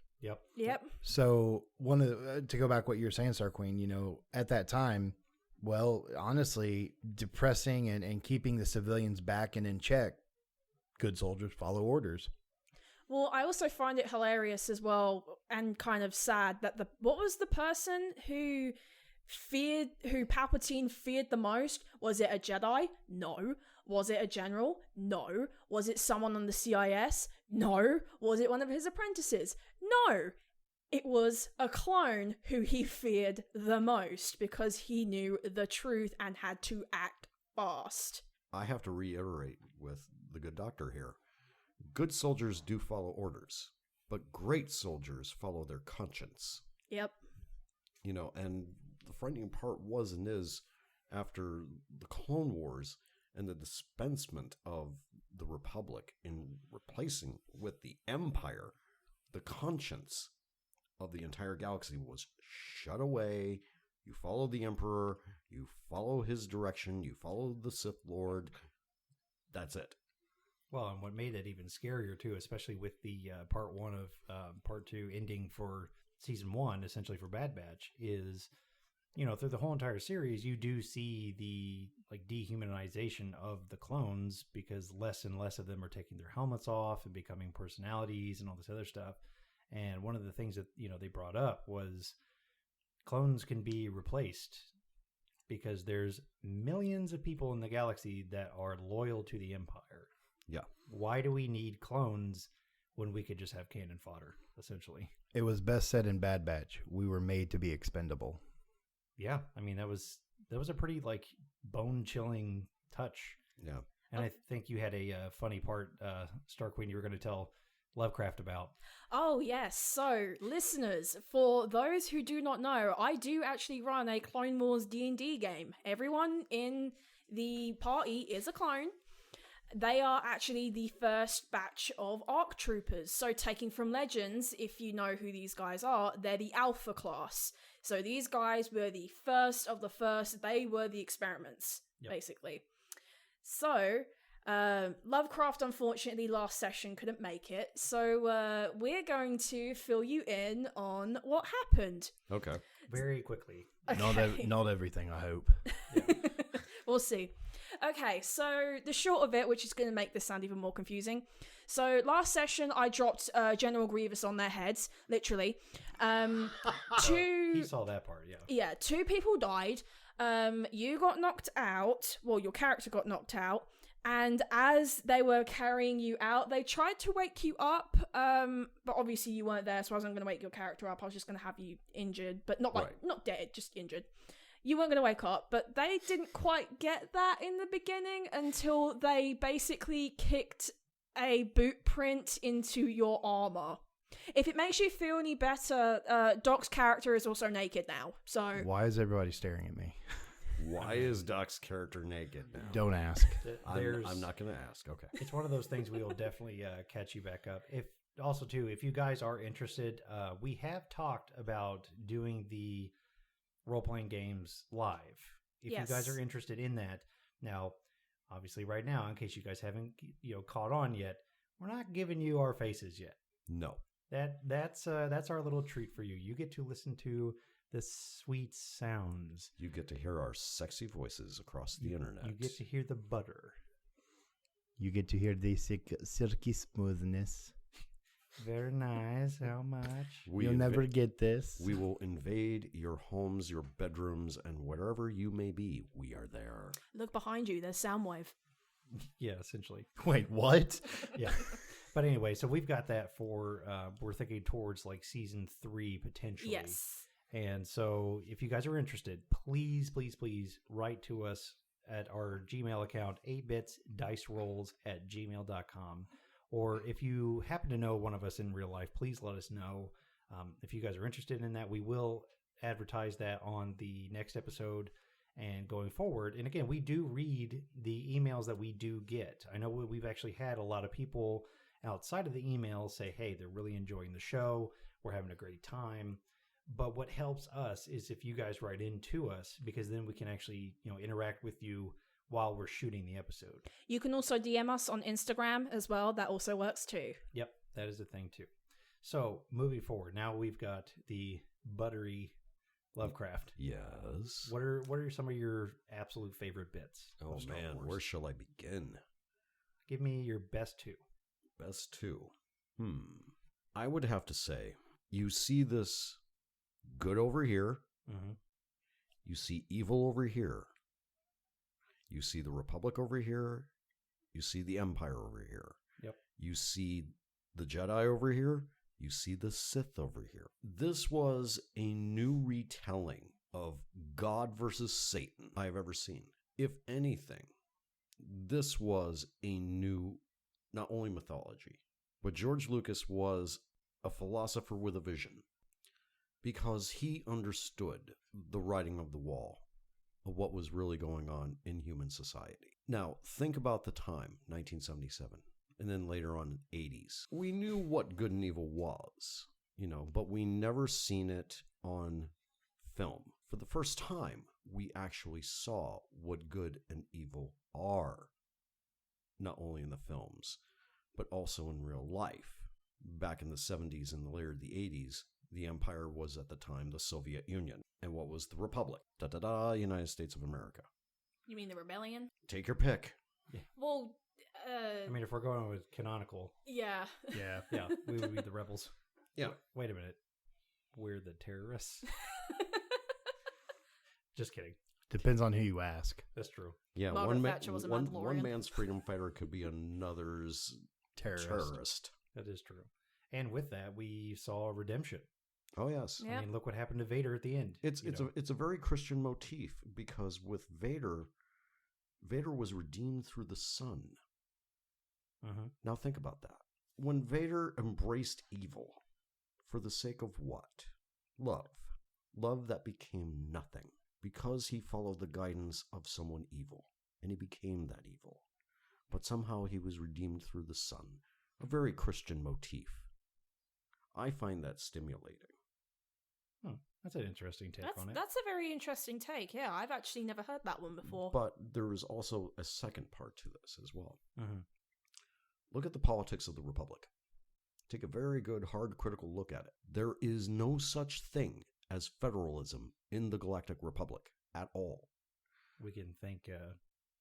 Yep. So to go back what you were saying, Star Queen, at that time, well, honestly, depressing and keeping the civilians back and in check. Good soldiers follow orders. Well, I also find it hilarious as well, and kind of sad, that what was the person who Palpatine feared the most? Was it a Jedi? No. Was it a general? No. Was it someone on the CIS? No. Was it one of his apprentices? No. It was a clone who he feared the most because he knew the truth and had to act fast. I have to reiterate with the good doctor here. Good soldiers do follow orders, but great soldiers follow their conscience. Yep. And the frightening part was and is, after the Clone Wars and the dispensement of the Republic in replacing with the Empire, the conscience of the entire galaxy was shut away. You follow the Emperor, you follow his direction, you follow the Sith Lord. That's it. Well, and what made it even scarier, too, especially with the part one of part two ending for season one, essentially for Bad Batch, is, through the whole entire series, you do see the dehumanization of the clones, because less and less of them are taking their helmets off and becoming personalities and all this other stuff. And one of the things that, they brought up was clones can be replaced because there's millions of people in the galaxy that are loyal to the Empire. Yeah. Why do we need clones when we could just have cannon fodder, essentially? It was best said in Bad Batch. We were made to be expendable. Yeah, I mean, that was a pretty bone-chilling touch. Yeah. And I think you had a funny part, Star Queen, you were going to tell Lovecraft about. Oh, yes. So, listeners, for those who do not know, I do actually run a Clone Wars D&D game. Everyone in the party is a clone. They are actually the first batch of ARC troopers. So, taking from Legends, if you know who these guys are, they're the Alpha class. So, these guys were the first of the first. They were the experiments, basically. So, Lovecraft, unfortunately, last session couldn't make it. So, we're going to fill you in on what happened. Okay. Very quickly. Okay. Not everything, I hope. We'll see. Okay, so the short of it, which is going to make this sound even more confusing. So last session, I dropped General Grievous on their heads, literally. He saw that part, yeah. Yeah, 2 people died. You got knocked out. Well, your character got knocked out. And as they were carrying you out, they tried to wake you up, but obviously you weren't there, so I wasn't going to wake your character up. I was just going to have you injured, but not like not dead, just injured. You weren't going to wake up, but they didn't quite get that in the beginning until they basically kicked a boot print into your armor. If it makes you feel any better, Doc's character is also naked now. So Why is everybody staring at me? Why is Doc's character naked now? Don't ask. I'm not going to ask. Okay. It's one of those things we will definitely catch you back up. If also too, if you guys are interested, we have talked about doing the role-playing games live. If you guys are interested in that, now, obviously, right now, in case you guys haven't caught on yet, we're not giving you our faces yet. No. That's our little treat for you. You get to listen to the sweet sounds. You get to hear our sexy voices across the internet. You get to hear the butter. You get to hear the silky smoothness. Very nice. How much? You'll never get this. We will invade your homes, your bedrooms, and wherever you may be. We are there. look behind you, there's Soundwave. Yeah, essentially. Wait, what? Yeah. But anyway, so we've got that for, we're thinking towards like season 3 potentially. Yes. And so if you guys are interested, please, please, please write to us at our Gmail account, 8bitsdicerolls@gmail.com. Or if you happen to know one of us in real life, please let us know. If you guys are interested in that, we will advertise that on the next episode and going forward. And again, we do read the emails that we do get. I know we've actually had a lot of people outside of the emails say, hey, they're really enjoying the show. We're having a great time. But what helps us is if you guys write in to us, because then we can actually, interact with you while we're shooting the episode. You can also DM us on Instagram as well. That also works too. Yep, that is a thing too. So moving forward, now we've got the buttery Lovecraft. Yes. What are some of your absolute favorite bits? Oh, of Star man. Wars? Where shall I begin? Give me your best 2. Best 2. I would have to say, you see this good over here. Mm-hmm. You see evil over here. You see the Republic over here. You see the Empire over here. Yep. You see the Jedi over here. You see the Sith over here. This was a new retelling of God versus Satan I've ever seen. If anything, this was a new, not only mythology, but George Lucas was a philosopher with a vision because he understood the writing of the wall of what was really going on in human society. Now, think about the time, 1977, and then later on, 80s. We knew what good and evil was, but we never seen it on film. For the first time, we actually saw what good and evil are, not only in the films, but also in real life. Back in the 70s and later the 80s, the empire was at the time the Soviet Union. And what was the Republic? United States of America. You mean the rebellion? Take your pick. Well, I mean, if we're going with canonical, yeah. yeah, we would be the rebels. Yeah. Wait a minute. We're the terrorists? Just kidding. Depends on who you ask. That's true. Yeah, Margaret Thatcher was a one Mandalorian. man's freedom fighter could be another's terrorist. That is true. And with that, we saw redemption. Oh, yes. Yeah. I mean, look what happened to Vader at the end. It's a very Christian motif because with Vader was redeemed through the Son. Mm-hmm. Now think about that. When Vader embraced evil, for the sake of what? Love. Love that became nothing because he followed the guidance of someone evil, and he became that evil. But somehow he was redeemed through the Son. A very Christian motif. I find that stimulating. That's an interesting take on it. That's a very interesting take. Yeah, I've actually never heard that one before. But there is also a second part to this as well. Mm-hmm. Look at the politics of the Republic. Take a very good, hard, critical look at it. There is no such thing as federalism in the Galactic Republic at all. We can thank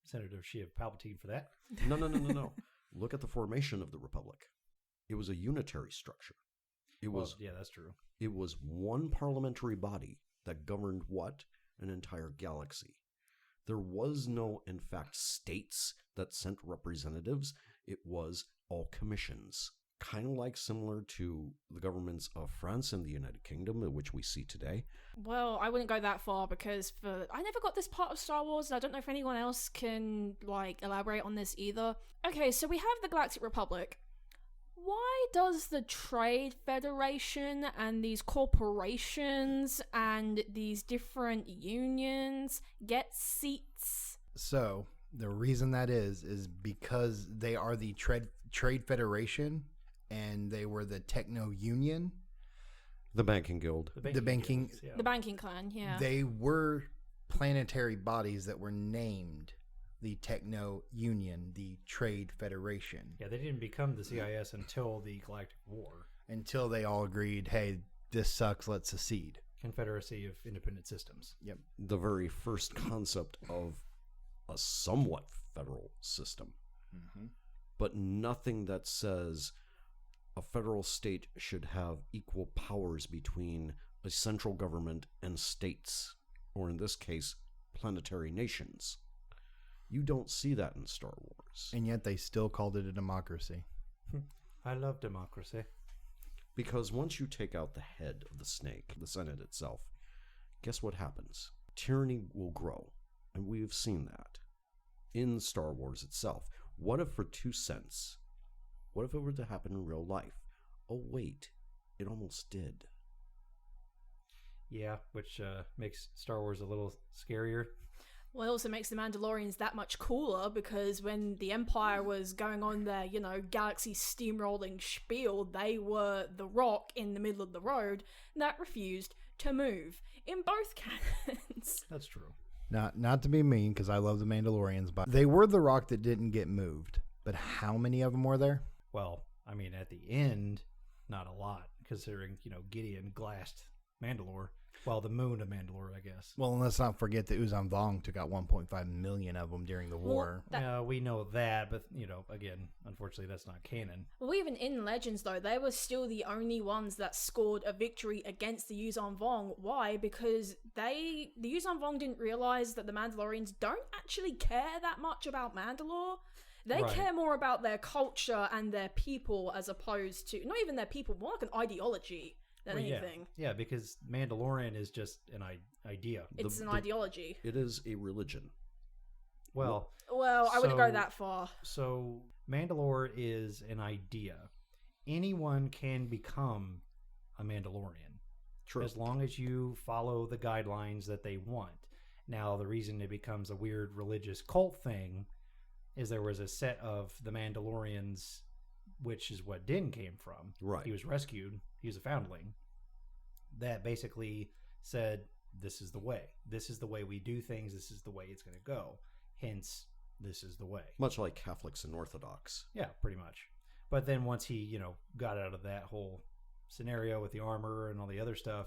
Senator Sheev Palpatine for that. No. Look at the formation of the Republic. It was a unitary structure. Yeah, that's true. It was one parliamentary body that governed what? An entire galaxy. There was no, in fact, states that sent representatives. It was all commissions. Kind of like similar to the governments of France and the United Kingdom, which we see today. Well, I wouldn't go that far because I never got this part of Star Wars, and I don't know if anyone else can, elaborate on this either. Okay, so we have the Galactic Republic. Why does the Trade Federation and these corporations and these different unions get seats? So the reason that is because they are the Trade Federation and they were the Techno Union. The Banking Guild. The banking guilds, yeah. The banking clan, yeah. They were planetary bodies that were named the Techno Union, the Trade Federation. Yeah, they didn't become the CIS until the Galactic War. Until they all agreed, hey, this sucks, let's secede. Confederacy of Independent Systems. Yep. The very first concept of a somewhat federal system. Mm-hmm. But nothing that says a federal state should have equal powers between a central government and states, or in this case, planetary nations. You don't see that in Star Wars. And yet they still called it a democracy. I love democracy. Because once you take out the head of the snake, the Senate itself, guess what happens? Tyranny will grow. And we have seen that in Star Wars itself. What if for 2 cents? What if it were to happen in real life? Oh, wait. It almost did. Yeah, which makes Star Wars a little scarier. Well, it also makes the Mandalorians that much cooler because when the Empire was going on their, galaxy steamrolling spiel, they were the rock in the middle of the road that refused to move in both canons. That's true. Not to be mean, because I love the Mandalorians, but they were the rock that didn't get moved. But how many of them were there? Well, I mean, at the end, not a lot, considering, Gideon glassed Mandalore. Well, the moon of Mandalore, I guess. Well, and let's not forget that Uzan Vong took out 1.5 million of them during the war. We know that, but, again, unfortunately, that's not canon. Well, even in Legends, though, they were still the only ones that scored a victory against the Yuuzhan Vong. Why? Because the Yuuzhan Vong didn't realize that the Mandalorians don't actually care that much about Mandalore. They Right. care more about their culture and their people as opposed to, not even their people, more like an ideology than Well, anything. Yeah, because Mandalorian is just an idea. It's an ideology. It is a religion. Well, Well, I wouldn't go So- that far. so Mandalore is an idea. Anyone can become a Mandalorian. True. As long as you follow the guidelines that they want. Now, the reason it becomes a weird religious cult thing is there was a set of the Mandalorians, which is what Din came from. Right. He was rescued. He was a foundling. That basically said, this is the way. This is the way we do things. This is the way it's going to go. Hence, this is the way. Much like Catholics and Orthodox. Yeah, pretty much. But then once he, got out of that whole scenario with the armor and all the other stuff,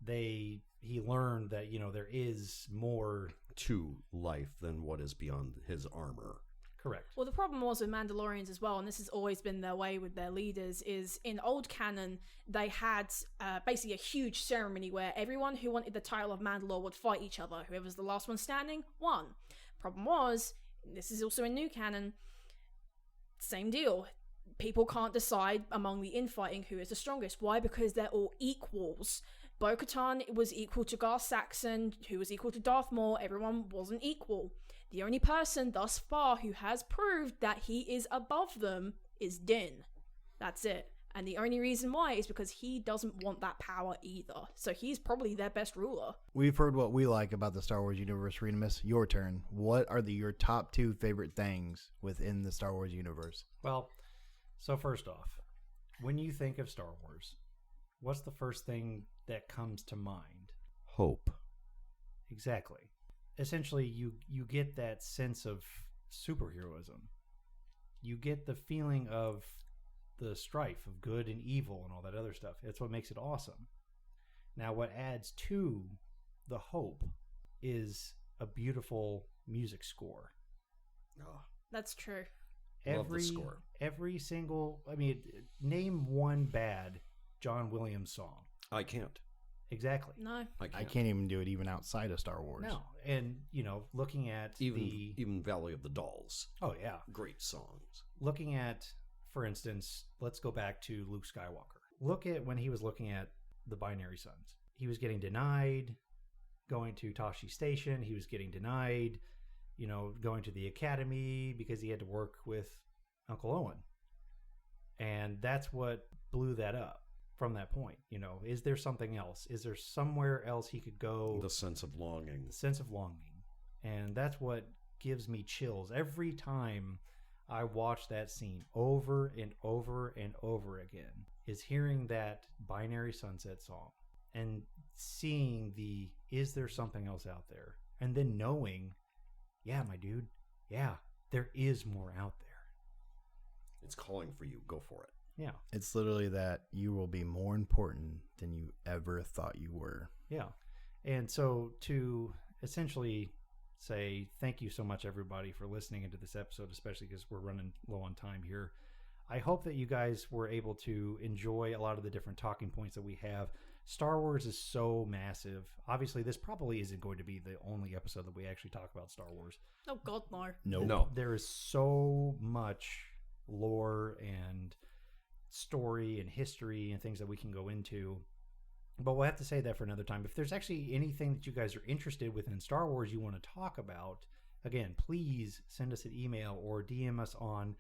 he learned that, there is more. To life than what is beyond his armor. Correct. Well, the problem was with Mandalorians as well, and this has always been their way with their leaders, is in old canon, they had basically a huge ceremony where everyone who wanted the title of Mandalore would fight each other. Whoever's the last one standing, won. Problem was, this is also in new canon, same deal. People can't decide among the infighting who is the strongest. Why? Because they're all equals. Bo-Katan was equal to Gar Saxon, who was equal to Darth Maul. Everyone wasn't equal. The only person thus far who has proved that he is above them is Din. That's it. And the only reason why is because he doesn't want that power either. So he's probably their best ruler. We've heard what we like about the Star Wars universe, Remus. Your turn. What are your top 2 favorite things within the Star Wars universe? Well, so first off, when you think of Star Wars, what's the first thing that comes to mind? Hope. Exactly. Essentially, you get that sense of superheroism. You get the feeling of the strife of good and evil and all that other stuff. It's what makes it awesome. Now, what adds to the hope is a beautiful music score. Oh, That's true. Love the score. Every single, name one bad John Williams song. I can't. Exactly. No. I can't even do it even outside of Star Wars. No. And, looking at Even Valley of the Dolls. Oh, yeah. Great songs. Looking at, for instance, let's go back to Luke Skywalker. Look at when he was looking at the Binary Sons. He was getting denied going to Tashi Station. He was getting denied, going to the academy because he had to work with Uncle Owen. And that's what blew that up from that point. Is there something else? Is there somewhere else he could go? The sense of longing. The sense of longing. And that's what gives me chills every time I watch that scene over and over and over again, is hearing that Binary Sunset song and seeing is there something else out there? And then knowing, yeah, my dude, yeah, there is more out there. It's calling for you. Go for it. Yeah. It's literally that you will be more important than you ever thought you were. Yeah. And so to essentially say thank you so much, everybody, for listening into this episode, especially because we're running low on time here. I hope that you guys were able to enjoy a lot of the different talking points that we have. Star Wars is so massive. Obviously, this probably isn't going to be the only episode that we actually talk about Star Wars. Oh, God, no. No. There is so much lore and story and history and things that we can go into. But we'll have to say that for another time. If there's actually anything that you guys are interested within Star Wars you want to talk about, again, please send us an email or DM us on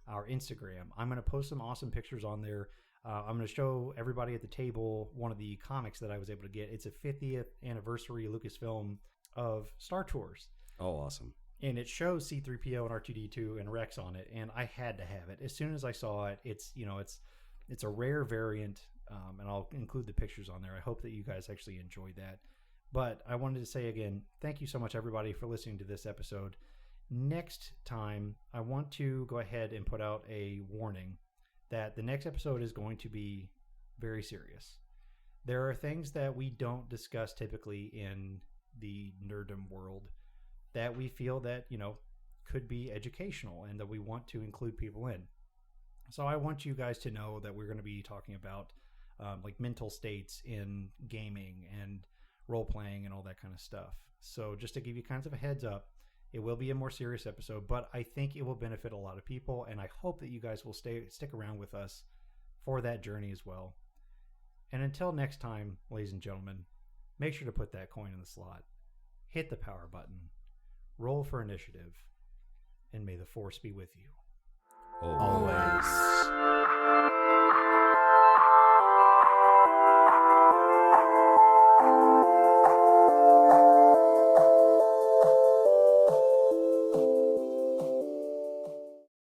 our Instagram. I'm going to post some awesome pictures on there. I'm going to show everybody at the table one of the comics that I was able to get. It's a 50th anniversary Lucasfilm of Star Tours. Oh, awesome. And it shows C-3PO and R2-D2 and Rex on it, and I had to have it. As soon as I saw it, it's a rare variant, and I'll include the pictures on there. I hope that you guys actually enjoyed that. But I wanted to say again, thank you so much, everybody, for listening to this episode. Next time, I want to go ahead and put out a warning that the next episode is going to be very serious. There are things that we don't discuss typically in the nerddom world that we feel that, could be educational and that we want to include people in. So I want you guys to know that we're going to be talking about like mental states in gaming and role-playing and all that kind of stuff. So just to give you kinds of a heads up, it will be a more serious episode, but I think it will benefit a lot of people, and I hope that you guys will stick around with us for that journey as well. And until next time, ladies and gentlemen, make sure to put that coin in the slot, hit the power button, roll for initiative, and may the Force be with you. Always.